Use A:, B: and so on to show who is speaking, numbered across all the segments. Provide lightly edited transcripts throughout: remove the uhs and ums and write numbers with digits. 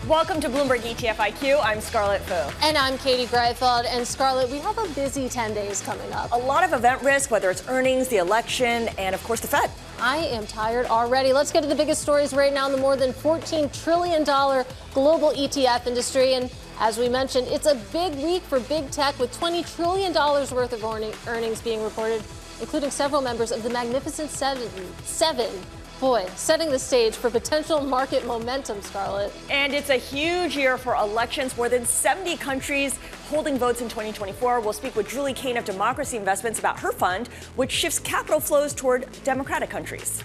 A: Welcome to Bloomberg ETF IQ. I'm Scarlet Fu.
B: And I'm Katie Greifeld. And Scarlet, we have a busy 10 days coming up.
A: A lot of event risk, whether it's earnings, the election, and of course the Fed.
B: I am tired already. Let's get to the biggest stories right now in the more than $14 trillion global ETF industry. And as we mentioned, it's a big week for big tech with $20 trillion worth of earnings being reported, including several members of the Magnificent Seven. Boy, setting the stage for potential market momentum, Scarlet.
A: And it's a huge year for elections. More than 70 countries holding votes in 2024. We'll speak with Julie Kane of Democracy Investments about her fund, which shifts capital flows toward democratic countries.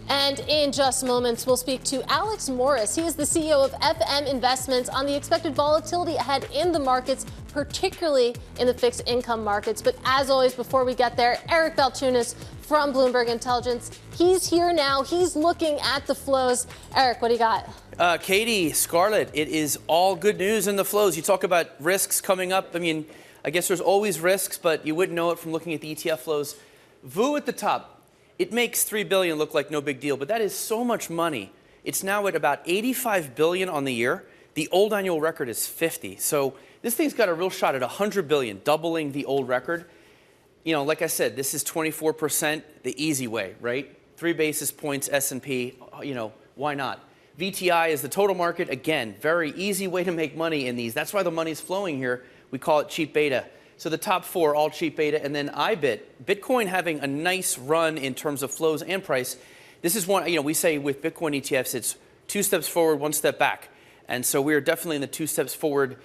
B: And in just moments, we'll speak to Alex Morris. He is the CEO of FM Investments on the expected volatility ahead in the markets, particularly in the fixed income markets. But as always, before we get there, Eric Balchunas from Bloomberg Intelligence. He's here now. He's looking at the flows. Eric, what do you got?
C: Katie, Scarlet, it is all good news in the flows. You talk about risks coming up. I mean, I guess there's always risks, but you wouldn't know it from looking at the ETF flows. VU at the top. It makes $3 billion look like no big deal, but that is so much money. It's now at about $85 billion on the year. The old annual record is 50. So this thing's got a real shot at $100 billion, doubling the old record. You know, like I said, this is 24%, the easy way, right? 3 basis points S&P, you know, why not? VTI is the total market. Again, very easy way to make money in these. That's why the money's flowing here. We call it cheap beta. So the top 4, all cheap beta, and then IBIT. Bitcoin having a nice run in terms of flows and price. This is one, you know, we say with Bitcoin ETFs, it's 2 steps forward, 1 step back. And so we are definitely in the 2 steps forward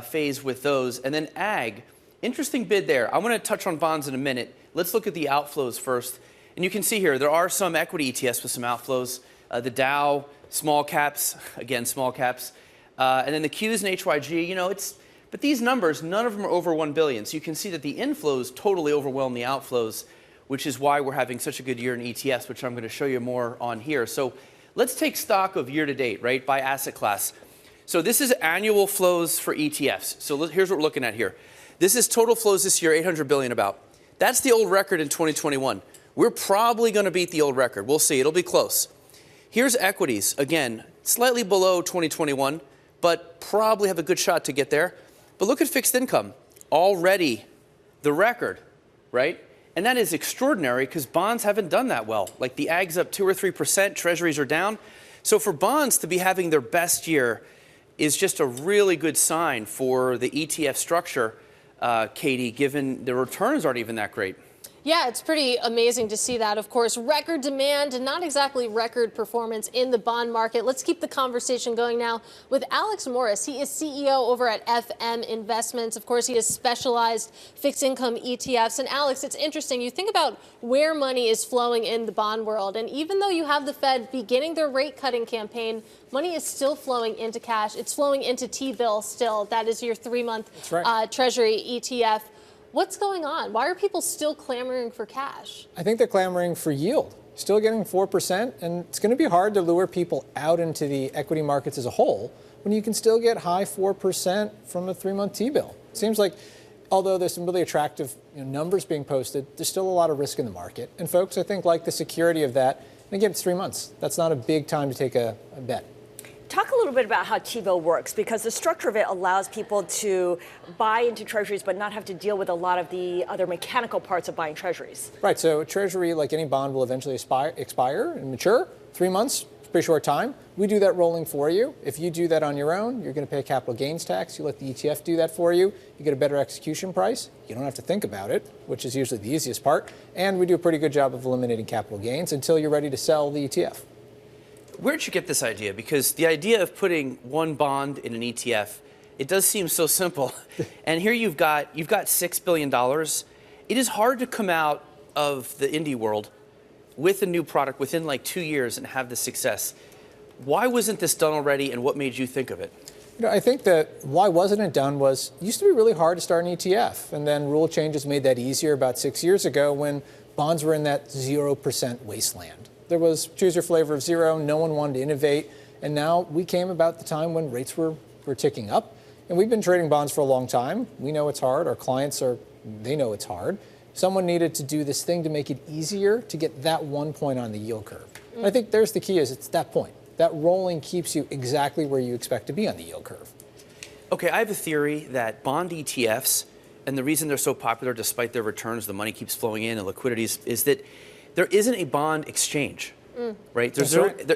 C: phase with those. And then AG, interesting bid there. I want to touch on bonds in a minute. Let's look at the outflows first. And you can see here, there are some equity ETFs with some outflows. The Dow, small caps, again, small caps. And then the Qs and HYG, you know, but these numbers, none of them are over 1 billion. So you can see that the inflows totally overwhelm the outflows, which is why we're having such a good year in ETFs, which I'm going to show you more on here. So let's take stock of year to date, right, by asset class. So this is annual flows for ETFs. So here's what we're looking at here. This is total flows this year, 800 billion about. That's the old record in 2021. We're probably going to beat the old record. We'll see. It'll be close. Here's equities. Again, slightly below 2021, but probably have a good shot to get there. But look at fixed income, already the record, right? And that is extraordinary because bonds haven't done that well. Like the AG's up 2 or 3%, treasuries are down. So for bonds to be having their best year is just a really good sign for the ETF structure, Katie, given the returns aren't even that great.
B: Yeah, it's pretty amazing to see that. Of course, record demand and not exactly record performance in the bond market. Let's keep the conversation going now with Alex Morris. He is CEO over at FM Investments. Of course, he has specialized fixed income ETFs. And Alex, it's interesting. You think about where money is flowing in the bond world. And even though you have the Fed beginning their rate cutting campaign, money is still flowing into cash. It's flowing into T-bill still. That is your 3-month Treasury ETF. What's going on? Why are people still clamoring for cash?
D: I think they're clamoring for yield. Still getting 4%, and it's going to be hard to lure people out into the equity markets as a whole when you can still get high 4% from a 3-month T-bill. It seems like, although there's some really attractive numbers being posted, there's still a lot of risk in the market. And folks, I think, like the security of that. And again, it's 3 months. That's not a big time to take a bet.
A: Talk a little bit about how T-bill works, because the structure of it allows people to buy into treasuries but not have to deal with a lot of the other mechanical parts of buying treasuries.
D: Right. So a treasury, like any bond, will eventually expire and mature. 3 months, it's a pretty short time. We do that rolling for you. If you do that on your own, you're going to pay a capital gains tax. You let the ETF do that for you. You get a better execution price. You don't have to think about it, which is usually the easiest part. And we do a pretty good job of eliminating capital gains until you're ready to sell the ETF.
C: Where'd you get this idea? Because the idea of putting one bond in an ETF, it does seem so simple. And here you've got $6 billion. It is hard to come out of the indie world with a new product within like 2 years and have the success. Why wasn't this done already, and what made you think of it?
D: I think that why wasn't it done was it used to be really hard to start an ETF. And then rule changes made that easier about 6 years ago when bonds were in that 0% wasteland. There was choose your flavor of zero. No one wanted to innovate. And now we came about the time when rates were ticking up. And we've been trading bonds for a long time. We know it's hard. Our clients they know it's hard. Someone needed to do this thing to make it easier to get that 1 point on the yield curve. And I think there's the key is it's that point. that rolling keeps you exactly where you expect to be on the yield curve.
C: Okay, I have a theory that bond ETFs, and the reason they're so popular despite their returns, the money keeps flowing in and liquidities, is that there isn't a bond exchange, right?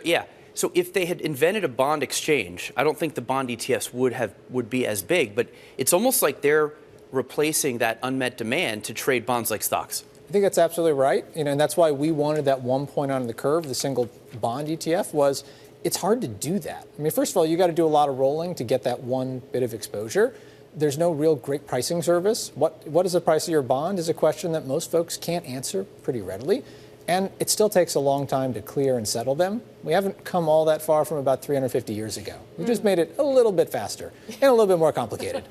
C: Yeah. So if they had invented a bond exchange, I don't think the bond ETFs would be as big, but it's almost like they're replacing that unmet demand to trade bonds like stocks.
D: I think that's absolutely right. And that's why we wanted that 1 point on the curve, the single bond ETF, was it's hard to do that. I mean, first of all, you got to do a lot of rolling to get that one bit of exposure. There's no real great pricing service. What is the price of your bond is a question that most folks can't answer pretty readily. And it still takes a long time to clear and settle them. We haven't come all that far from about 350 years ago. We just made it a little bit faster and a little bit more complicated.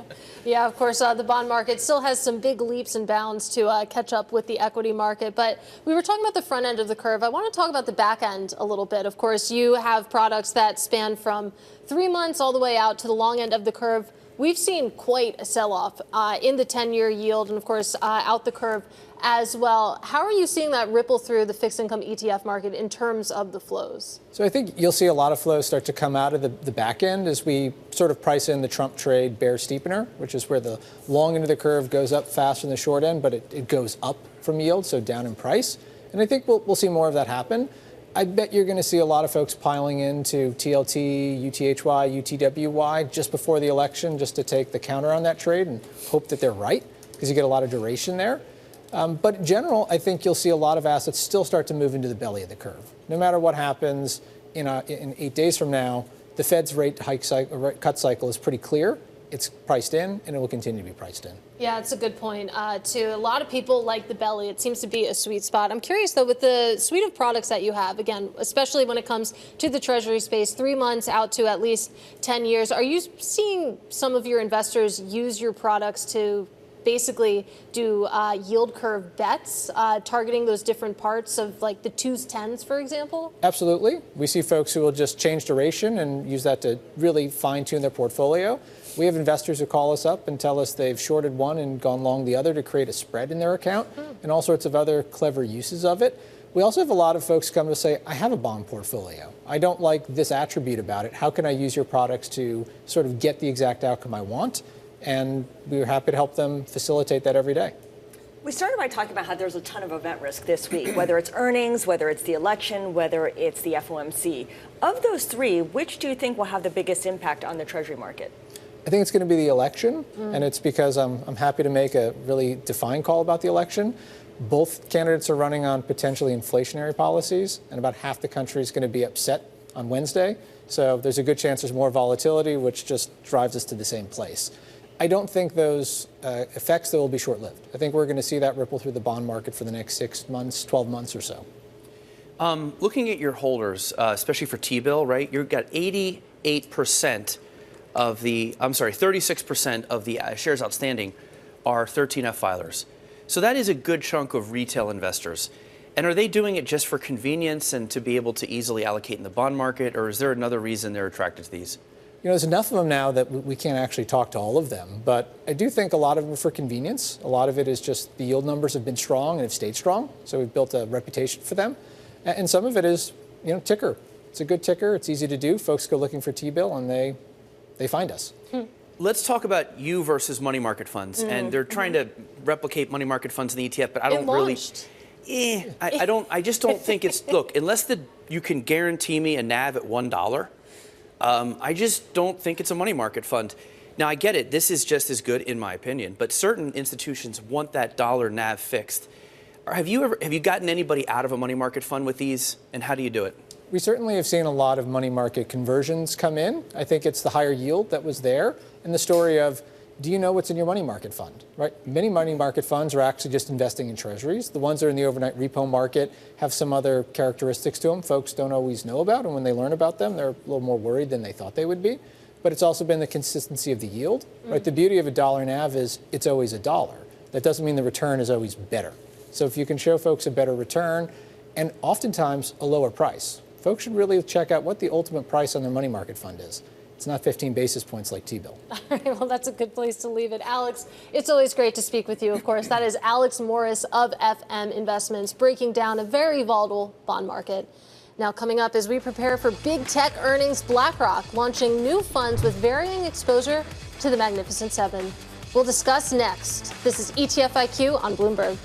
B: Yeah, of course, the bond market still has some big leaps and bounds to catch up with the equity market. But we were talking about the front end of the curve. I want to talk about the back end a little bit. Of course, you have products that span from 3 months all the way out to the long end of the curve. We've seen quite a sell-off in the 10-year yield and, of course, out the curve as well. How are you seeing that ripple through the fixed income ETF market in terms of the flows?
D: So I think you'll see a lot of flows start to come out of the back end as we sort of price in the Trump trade bear steepener, which is where the long end of the curve goes up faster than the short end, but it goes up from yield, so down in price. And I think we'll see more of that happen. I bet you're going to see a lot of folks piling into TLT, UTHY, UTWY just before the election just to take the counter on that trade and hope that they're right because you get a lot of duration there. But in general, I think you'll see a lot of assets still start to move into the belly of the curve. No matter what happens in 8 days from now, the Fed's rate cut cycle is pretty clear. It's priced in, and it will continue to be priced in.
B: Yeah, it's a good point, too. A lot of people like the belly. It seems to be a sweet spot. I'm curious, though, with the suite of products that you have, again, especially when it comes to the Treasury space, 3 months out to at least 10 years, are you seeing some of your investors use your products to basically do yield curve bets, targeting those different parts of like the 2s, 10s, for example?
D: Absolutely. We see folks who will just change duration and use that to really fine-tune their portfolio. We have investors who call us up and tell us they've shorted one and gone long the other to create a spread in their account and all sorts of other clever uses of it. We also have a lot of folks come to say, I have a bond portfolio. I don't like this attribute about it. How can I use your products to sort of get the exact outcome I want? And we're happy to help them facilitate that every day.
A: We started by talking about how there's a ton of event risk this week, whether it's earnings, whether it's the election, whether it's the FOMC. Of those three, which do you think will have the biggest impact on the Treasury market?
D: I think it's going to be the election, and it's because I'm happy to make a really defined call about the election. Both candidates are running on potentially inflationary policies, and about half the country is going to be upset on Wednesday. So there's a good chance there's more volatility, which just drives us to the same place. I don't think those effects, though, will be short-lived. I think we're going to see that ripple through the bond market for the next 6 months, 12 months or so.
C: Looking at your holders, especially for T-bill, right? You've got 36% of the shares outstanding are 13F filers. So that is a good chunk of retail investors. And are they doing it just for convenience and to be able to easily allocate in the bond market, or is there another reason they're attracted to these?
D: You know, there's enough of them now that we can't actually talk to all of them. But I do think a lot of them are for convenience. A lot of it is just the yield numbers have been strong and have stayed strong. So we've built a reputation for them. And some of it is, ticker. It's a good ticker. It's easy to do. Folks go looking for T-bill and they find us.
C: Let's talk about you versus money market funds. And they're trying to replicate money market funds in the ETF, but I don't really. I just don't think it's, look, unless you can guarantee me a NAV at $1, I just don't think it's a money market fund. Now, I get it. This is just as good, in my opinion. But certain institutions want that dollar NAV fixed. Have you gotten anybody out of a money market fund with these, and how do you do it?
D: We certainly have seen a lot of money market conversions come in. I think it's the higher yield that was there, and the story of, do you know what's in your money market fund, right? Many money market funds are actually just investing in treasuries. The ones that are in the overnight repo market have some other characteristics to them folks don't always know about, and when they learn about them, they're a little more worried than they thought they would be. But it's also been the consistency of the yield, right? The beauty of a dollar NAV is it's always a dollar. That doesn't mean the return is always better. So if you can show folks a better return, and oftentimes a lower price, folks should really check out what the ultimate price on their money market fund is. It's not 15 basis points like T-bill.
B: All right, well, that's a good place to leave it. Alex, it's always great to speak with you, of course. That is Alex Morris of FM Investments, breaking down a very volatile bond market. Now, coming up as we prepare for big tech earnings, BlackRock launching new funds with varying exposure to the Magnificent Seven. We'll discuss next. This is ETF IQ on Bloomberg.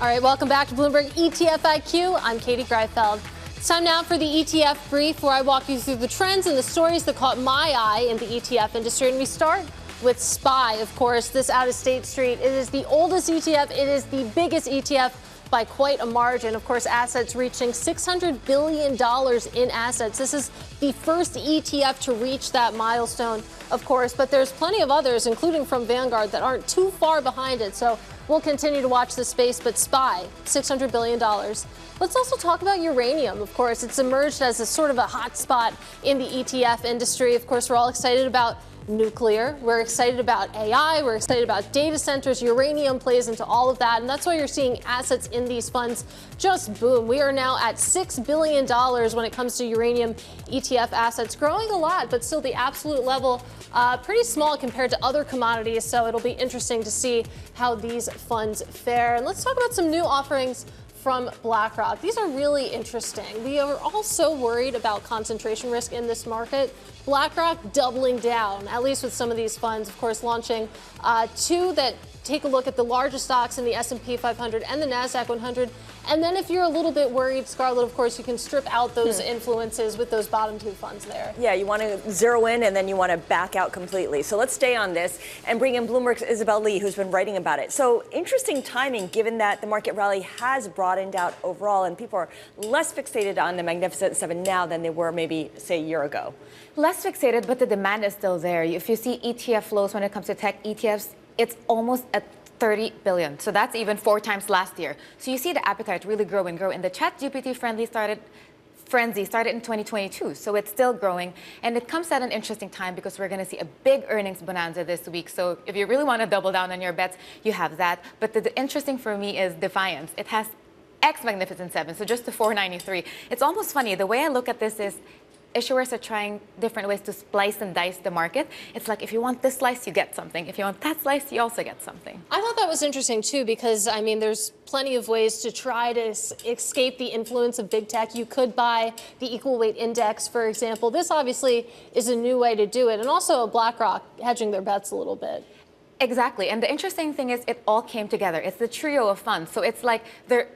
B: All right, welcome back to Bloomberg ETF IQ. I'm Katie Greifeld. It's time now for the ETF brief, where I walk you through the trends and the stories that caught my eye in the ETF industry. And we start with SPY, of course, this out-of-state street. It is the oldest ETF. It is the biggest ETF by quite a margin. Of course, assets reaching $600 billion in assets. This is the first ETF to reach that milestone, of course, but there's plenty of others, including from Vanguard, that aren't too far behind it. So we'll continue to watch the space, but SPY, $600 billion. Let's also talk about uranium. Of course, it's emerged as a sort of a hot spot in the ETF industry. Of course, we're all excited about nuclear. We're excited about AI. We're excited about data centers. Uranium plays into all of that. And that's why you're seeing assets in these funds just boom. We are now at $6 billion when it comes to uranium ETF assets, growing a lot, but still the absolute level pretty small compared to other commodities. So it'll be interesting to see how these funds fare. And let's talk about some new offerings from BlackRock. These are really interesting. We are all so worried about concentration risk in this market. BlackRock doubling down, at least with some of these funds, of course, launching two that take a look at the largest stocks in the S&P 500 and the NASDAQ 100. And then if you're a little bit worried, Scarlet, of course, you can strip out those influences with those bottom two funds there.
A: Yeah, you want to zero in and then you want to back out completely. So let's stay on this and bring in Bloomberg's Isabel Lee, who's been writing about it. So interesting timing, given that the market rally has broadened out overall and people are less fixated on the Magnificent Seven now than they were maybe, say, a year ago.
E: Less fixated, but the demand is still there. If you see ETF flows when it comes to tech ETFs, it's almost at 30 billion. So that's even 4 times last year. So you see the appetite really grow and grow. And the ChatGPT frenzy started in 2022. So it's still growing. And it comes at an interesting time because we're going to see a big earnings bonanza this week. So if you really want to double down on your bets, you have that. But the interesting for me is Defiance. It has X Magnificent Seven, so just the 493. It's almost funny. The way I look at this is issuers are trying different ways to splice and dice the market. It's like if you want this slice, you get something. If you want that slice, you also get something.
B: I thought that was interesting, too, because, I mean, there's plenty of ways to try to escape the influence of big tech. You could buy the equal weight index, for example. This obviously is a new way to do it. And also BlackRock hedging their bets a little bit.
E: Exactly. And the interesting thing is it all came together. It's the trio of funds. So it's like they're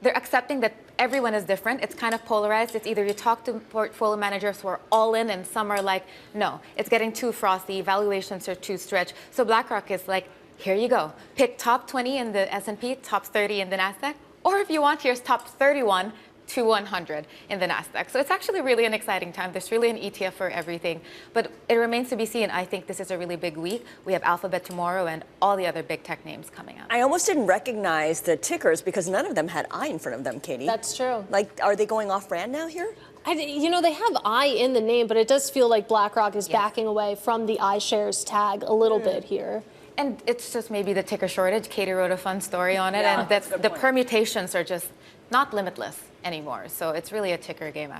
E: accepting that everyone is different. It's kind of polarized. It's either you talk to portfolio managers who are all in and some are like, no, it's getting too frosty. Valuations are too stretched. So BlackRock is like, here you go. Pick top 20 in the S&P, top 30 in the NASDAQ. Or if you want, here's top 31 to 100 in the NASDAQ. So it's actually really an exciting time. There's really an ETF for everything. But it remains to be seen. I think this is a really big week. We have Alphabet tomorrow and all the other big tech names coming out.
A: I almost didn't recognize the tickers because none of them had I in front of them, Katie.
B: That's true.
A: Like, are they going off brand now here?
B: You know, they have I in the name, but it does feel like BlackRock is backing away from the iShares tag a little bit here.
E: And it's just maybe the ticker shortage. Katie wrote a fun story on it, and the permutations are just not limitless anymore. So it's really a ticker game.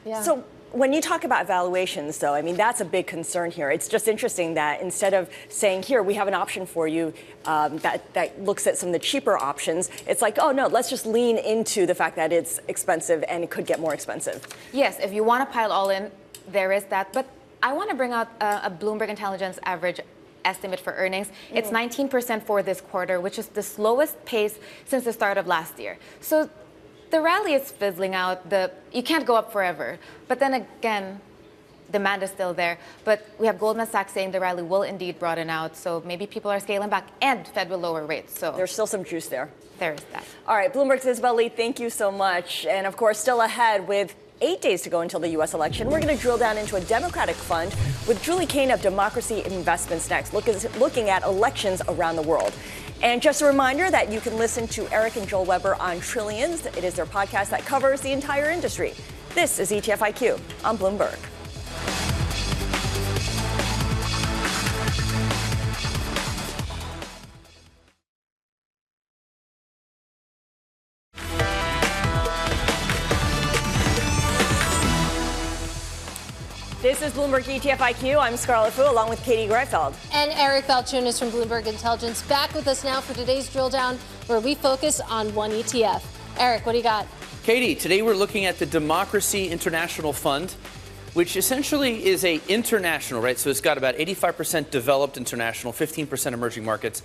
B: Yeah.
A: So when you talk about valuations, though, I mean, that's a big concern here. It's just interesting that instead of saying, here, we have an option for you that looks at some of the cheaper options, it's like, oh, no, let's just lean into the fact that it's expensive and it could get more expensive.
E: Yes, if you want to pile all in, there is that. But I want to bring out a Bloomberg Intelligence average estimate for earnings. It's 19% for this quarter, which is the slowest pace since the start of last year. So the rally is fizzling out. You can't go up forever. But then again, demand is still there. But we have Goldman Sachs saying the rally will indeed broaden out. So maybe people are scaling back and Fed will lower rates. So
A: there's still some juice there.
E: There is that.
A: All right, Bloomberg's Isabel Lee, thank you so much. And of course, still ahead with 8 days to go until the U.S. election. We're going to drill down into a Democratic fund with Julie Kane of Democracy Investments next, looking at elections around the world. And just a reminder that you can listen to Eric and Joel Weber on Trillions. It is their podcast that covers the entire industry. This is ETF IQ on Bloomberg. This is Bloomberg ETF IQ. I'm Scarlet along with Katie Greifeld.
B: And Eric Balchunas from Bloomberg Intelligence back with us now for today's drill down, where we focus on one ETF. Eric, what do you got?
C: Katie, today we're looking at the Democracy International Fund, which essentially is a international, right? So it's got about 85% developed international, 15% emerging markets.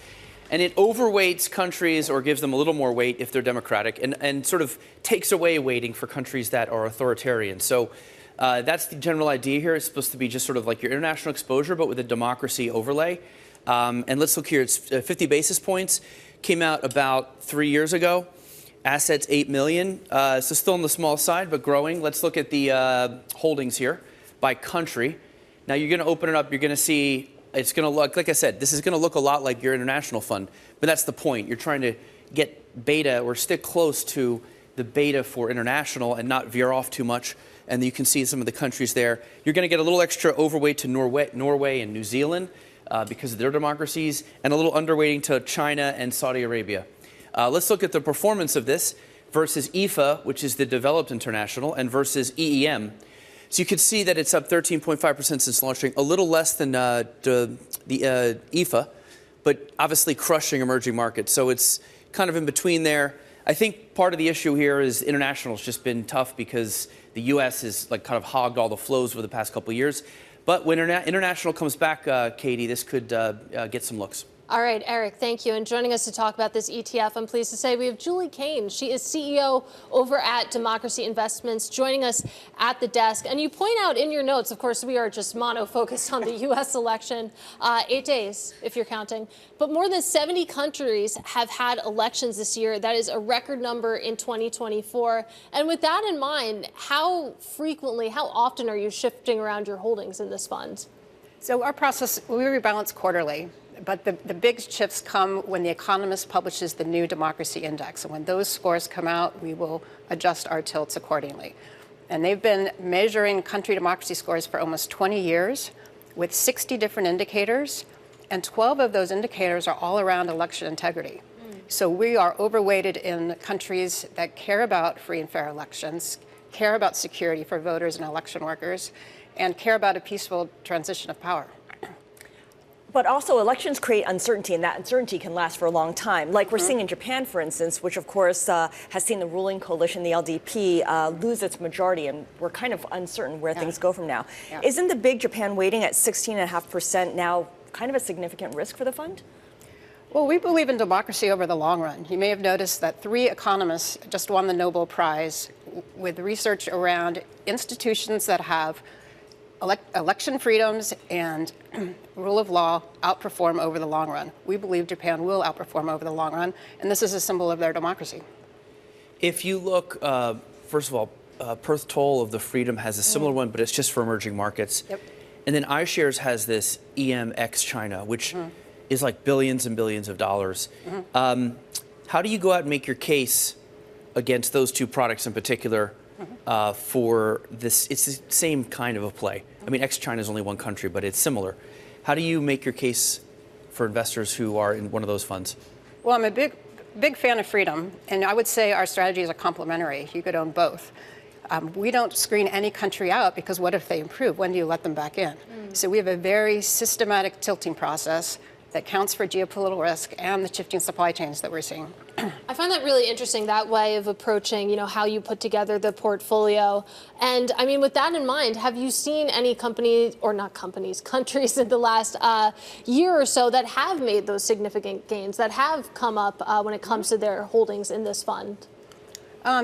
C: And it overweights countries or gives them a little more weight if they're democratic and sort of takes away weighting for countries that are authoritarian. So that's the general idea here. It's supposed to be just sort of like your international exposure, but with a democracy overlay. And let's look here. It's 50 basis points. Came out about 3 years ago. Assets 8 million. So still on the small side, but growing. Let's look at the holdings here by country. Now you're going to open it up. You're going to see it's going to look, like I said, this is going to look a lot like your international fund. But that's the point. You're trying to get beta or stick close to the beta for international and not veer off too much. And you can see some of the countries there. You're going to get a little extra overweight to Norway and New Zealand because of their democracies, and a little underweighting to China and Saudi Arabia. Let's look at the performance of this versus IFA, which is the developed international, and versus EEM. So you can see that it's up 13.5% since launching, a little less than the IFA, but obviously crushing emerging markets. So it's kind of in between there. I think part of the issue here is international's just been tough because the U.S. has like kind of hogged all the flows over the past couple of years. But when international comes back, Katie, this could get some looks.
B: All right, Eric, thank you. And joining us to talk about this ETF, I'm pleased to say we have Julie Kane. She is CEO over at Democracy Investments, joining us at the desk. And you point out in your notes, of course, we are just mono-focused on the U.S. election, 8 days, if you're counting. But more than 70 countries have had elections this year. That is a record number in 2024. And with that in mind, how frequently, how often are you shifting around your holdings in this fund?
F: So our process, we rebalance quarterly. But the big shifts come when The Economist publishes the new democracy index. And when those scores come out, we will adjust our tilts accordingly. And they've been measuring country democracy scores for almost 20 years with 60 different indicators. And 12 of those indicators are all around election integrity. So we are overweighted in countries that care about free and fair elections, care about security for voters and election workers, and care about a peaceful transition of power.
A: But also, elections create uncertainty, and that uncertainty can last for a long time. Like we're seeing in Japan, for instance, which, of course, has seen the ruling coalition, the LDP, lose its majority, and we're kind of uncertain where things go from now. Yeah. Isn't the big Japan weighting at 16.5% now kind of a significant risk for the fund?
F: Well, we believe in democracy over the long run. You may have noticed that 3 economists just won the Nobel Prize with research around institutions that have election freedoms and rule of law outperform over the long run. We believe Japan will outperform over the long run, and this is a symbol of their democracy.
C: If you look, first of all, Perth Toll of the Freedom has a similar one, but it's just for emerging markets.
F: Yep.
C: And then iShares has this EMX China, which is like billions and billions of dollars. How do you go out and make your case against those two products in particular for this? It's the same kind of a play. I mean, ex-China is only one country, but it's similar. How do you make your case for investors who are in one of those funds?
F: Well, I'm a big fan of freedom, and I would say our strategies are complementary. You could own both. We don't screen any country out because what if they improve? When do you let them back in? So we have a very systematic tilting process that counts for geopolitical risk and the shifting supply chains that we're seeing.
B: I find that really interesting, that way of approaching, how you put together the portfolio. And I mean, with that in mind, have you seen any countries in the last year or so that have made those significant gains, that have come up when it comes to their holdings in this fund?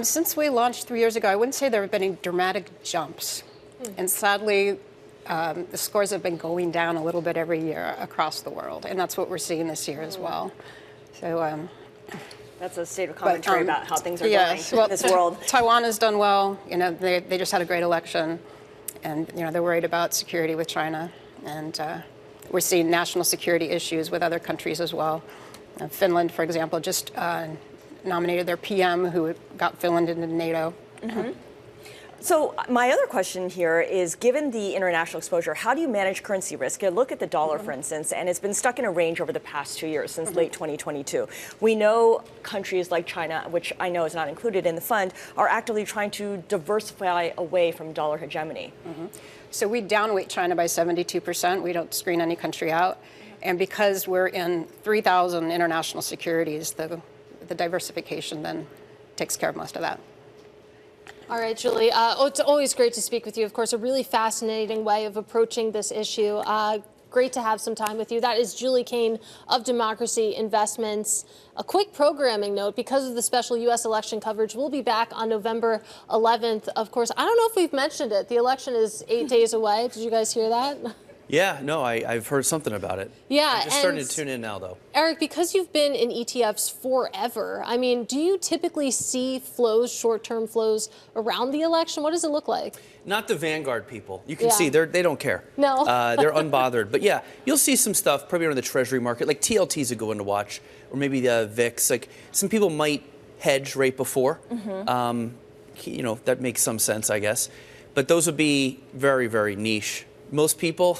F: Since we launched 3 years ago, I wouldn't say there have been any dramatic jumps. And sadly, the scores have been going down a little bit every year across the world, and that's what we're seeing this year as well. So
A: that's a state of commentary about how things are
F: going
A: in this world.
F: Taiwan has done well. They just had a great election, and they're worried about security with China, and we're seeing national security issues with other countries as well. Finland, for example, just nominated their PM, who got Finland into NATO.
A: So my other question here is, given the international exposure, how do you manage currency risk? Look at the dollar, for instance, and it's been stuck in a range over the past 2 years, since late 2022. We know countries like China, which I know is not included in the fund, are actively trying to diversify away from dollar hegemony.
F: So we downweight China by 72%. We don't screen any country out. And because we're in 3,000 international securities, the diversification then takes care of most of that.
B: All right, Julie. It's always great to speak with you. Of course, a really fascinating way of approaching this issue. Great to have some time with you. That is Julie Kane of Democracy Investments. A quick programming note, because of the special U.S. election coverage, we'll be back on November 11th. Of course, I don't know if we've mentioned it. The election is 8 days away. Did you guys hear that?
C: Yeah, no, I've heard something about it.
B: Yeah.
C: I'm just starting to tune in now, though.
B: Eric, because you've been in ETFs forever, I mean, do you typically see flows, short-term flows, around the election? What does it look like?
C: Not the Vanguard people. You can see they don't care.
B: No.
C: They're unbothered. But yeah, you'll see some stuff probably around the Treasury market, like TLT's a good one to watch, or maybe the VIX. Like some people might hedge right before. You know, that makes some sense, I guess. But those would be very, very niche. Most people,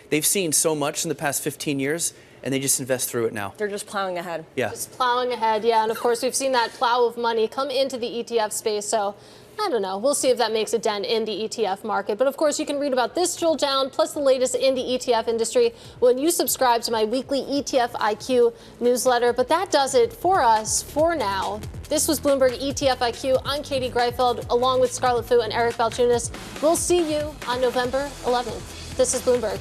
C: they've seen so much in the past 15 years, and they just invest through it now.
A: They're just plowing ahead.
C: Yeah.
B: Just plowing ahead, yeah. And of course, we've seen that plow of money come into the ETF space. So I don't know. We'll see if that makes a dent in the ETF market. But of course, you can read about this drill down, plus the latest in the ETF industry, when you subscribe to my weekly ETF IQ newsletter. But that does it for us for now. This was Bloomberg ETF IQ. I'm Katie Greifeld, along with Scarlet and Eric Balchunas. We'll see you on November 11th. This is Bloomberg.